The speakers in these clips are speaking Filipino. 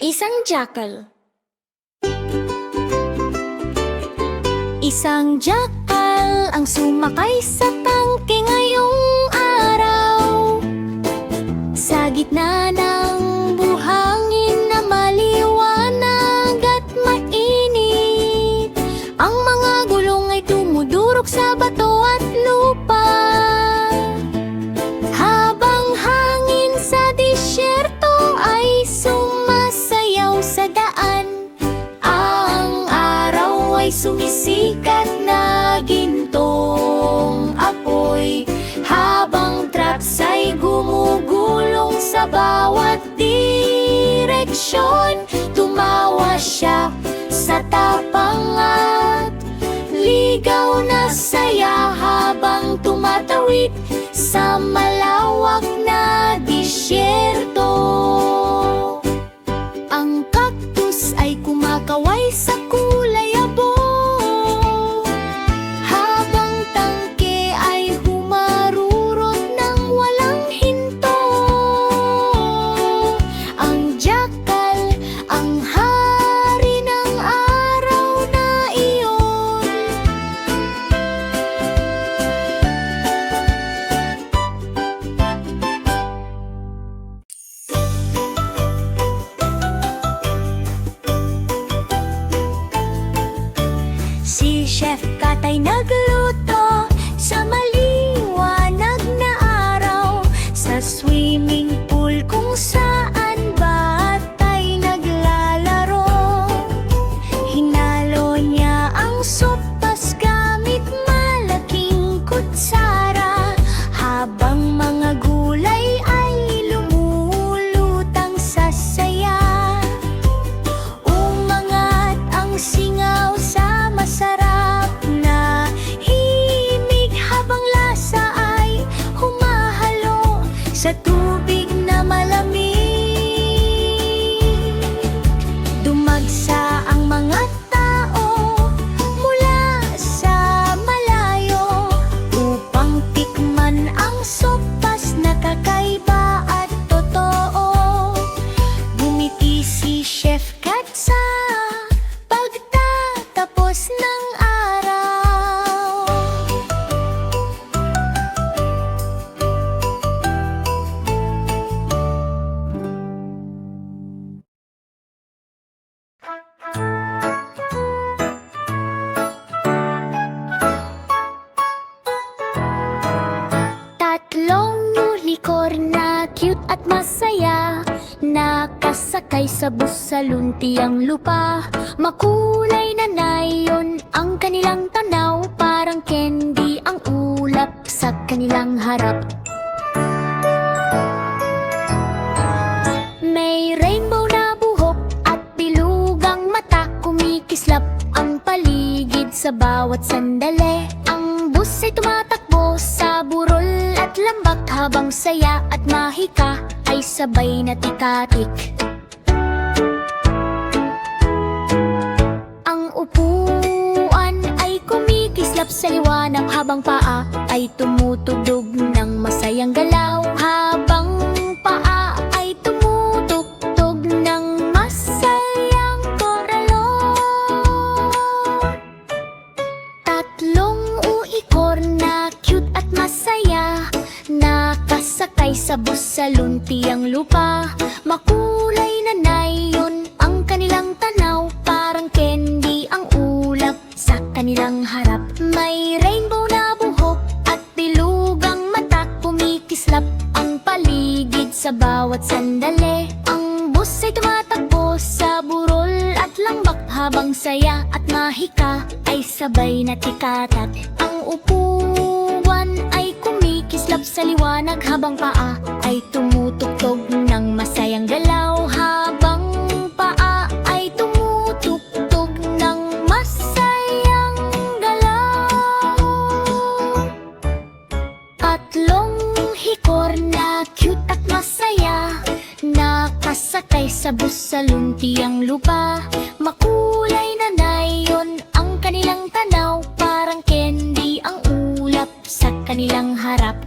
Isang jackal. Isang jackal ang sumakay sa tangke ngayong araw. Sa gitna ng buhangin na maliwanag at mainit, ang mga gulong ay tumudurog sa bato at lupa. Habang hangin sa disyerto ay sumasayaw sa daan, ang araw ay sumisikat na gintong apoy, habang traps ay gumugulong sa bawat direksyon. Tumawa siya sa tapang at ligaw na saya habang tumatawid sa malawak na disyerto. Ang cactus ay kumakaway sa kulay abo, habang tangke ay humarurot ng walang hinto. Ang jackal, ang hari ng araw na iyon. Si Chef Cat ay nagluto sa maliwanag na araw, sa swimming pool kung saan bata ay naglalaro. Hinalo niya ang sopas gamit malaking kutsara, habang mga gulay ay lumulutang sa saya. Umangat ang singaw sa masarap na himig, habang lasa ay humahalo sa tubig na malamig. Dumagsa ang mga tao mula sa malayo upang tikman ang sopas na kakaiba at totoo. Bumiti si Chef Cat sa pagtatapos ng araw. Tatlong unicorn na cute at masaya, nakasakay sa bus sa luntiang lupa. Makulay na nayon ang kanilang tanaw, parang candy ang ulap sa kanilang harap. May rainbow na buhok at bilugang mata, kumikislap ang paligid sa bawat sandali. Ang bus ay tumatakbo sa burol at lambak, habang saya at mahika ay sabay na tikatik. Ang upuan ay kumikislap sa liwanag, habang paa ay tumutugtog ng masayang galaw. Habang paa ay tumutugtog ng masayang koralo. Tatlong unicorn na cute at masaya, nakasakay sa bus sa luntiang lupa. Makulay na nayon ang kanilang tanaw, parang candy ang ulap sa kanilang harap. May rainbow na buhok at bilugang mata, kumikislap ang paligid sa bawat sandali. Ang bus ay tumatakbo sa burol at lambak, habang saya at mahika ay sabay na tikatak. Ang upuan ay kumikislap sa liwanag, habang paa ay tumutugtog ng masayang galaw. Habang paa ay tumutugtog ng masayang galaw. Tatlong hikor na cute at masaya, nakasakay sa bus sa luntiang lupa. Makulay na nayon ang kanilang tanaw, parang candy ang ulap sa kanilang harap.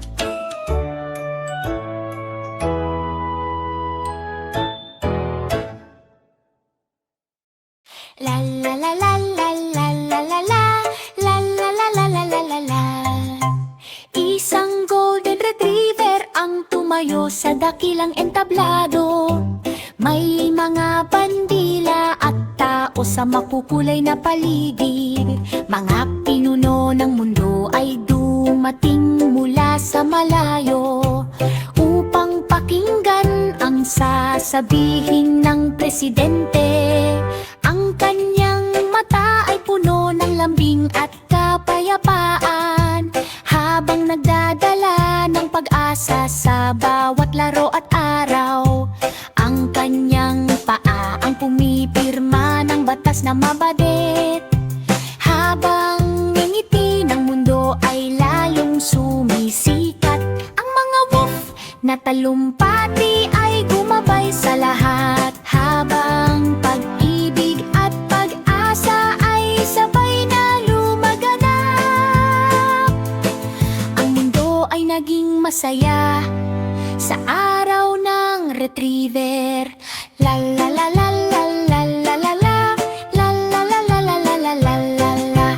La la la la la la la la la la la la la la la la la. Isang golden retriever ang tumayo sa dakilang entablado. May mga bandila at tao sa makukulay na paligid. Mga pinuno ng mundo ay dumating mula sa malayo upang pakinggan ang sasabihin ng presidente. Ang kanyang mata ay puno ng lambing at kapayapaan, habang nagdadala ng pag-asa sa bawat laro at araw. Ang kanyang paa ang pumipirma ng batas na mababit, habang ngingiti ng mundo ay lalong sumisikat. Ang mga wolf na talumpati ay gumabay sa lahat, habang pag-ibig at pag-asa ay sabay na lumaganap. Ang mundo ay naging masaya sa araw ng retriever. La la la la la la la la la la la la la la la la la la la.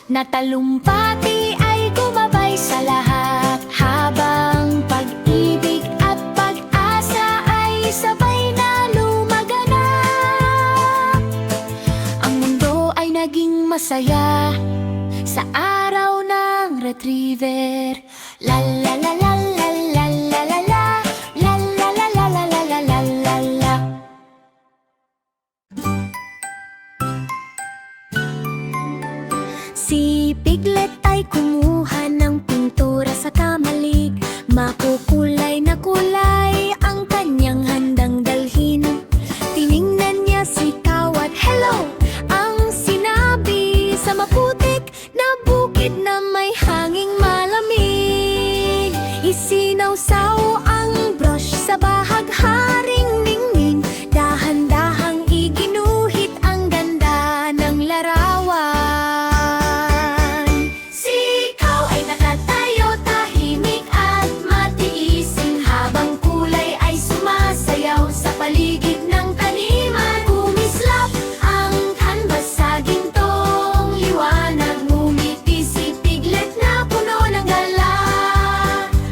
Na talumpati ay gumabay sa lahat, habang pag-ibig at pag-asa ay sabay na lumaganap. Ang mundo ay naging masaya sa araw ng retriever. La la la la la la la la la la la la la la la la la la la. Si Piglet ay kumuha ng pintura sa kamalig. Makukulay na kulay ang kanyang handang dalhin. Tiningnan niya si Cow at hello ang sinabi sa maputik na bukid na may hanging malamig. Isinawsaw ang brush sa bahagharing ningning. Dahan-dahang iginuhit ang ganda ng larawan. Paligid ng taniman, kumislap ang canvas sa gintong liwanag. Ngumiti si Piglet na puno ng gala.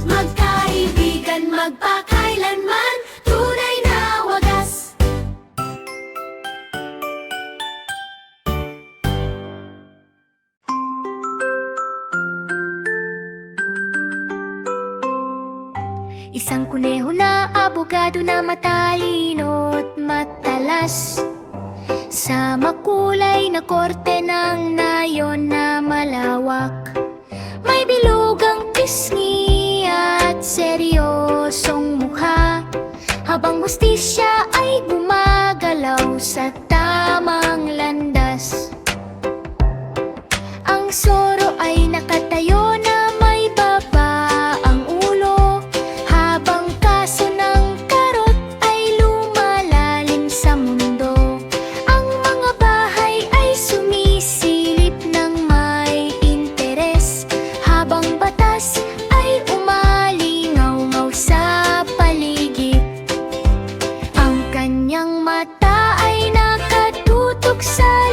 Magkaibigan, magpakailanman, tunay na wagas. Isang kuneho na abogado na matalino't matalas, sa makulay na korte ng nayon na malawak. May bilugang pisngi at seryosong mukha, habang hustisya ay gumagalaw sa tamang landas. Ang soro ay nakatayo na may baba ang ulo, habang kaso ng karot ay lumalalim sa mundo. Ang mga bahay ay sumisilip ng may interes, habang batas ay umalingaw-ngaw sa paligid. Ang kanyang mata ay nakatutok sa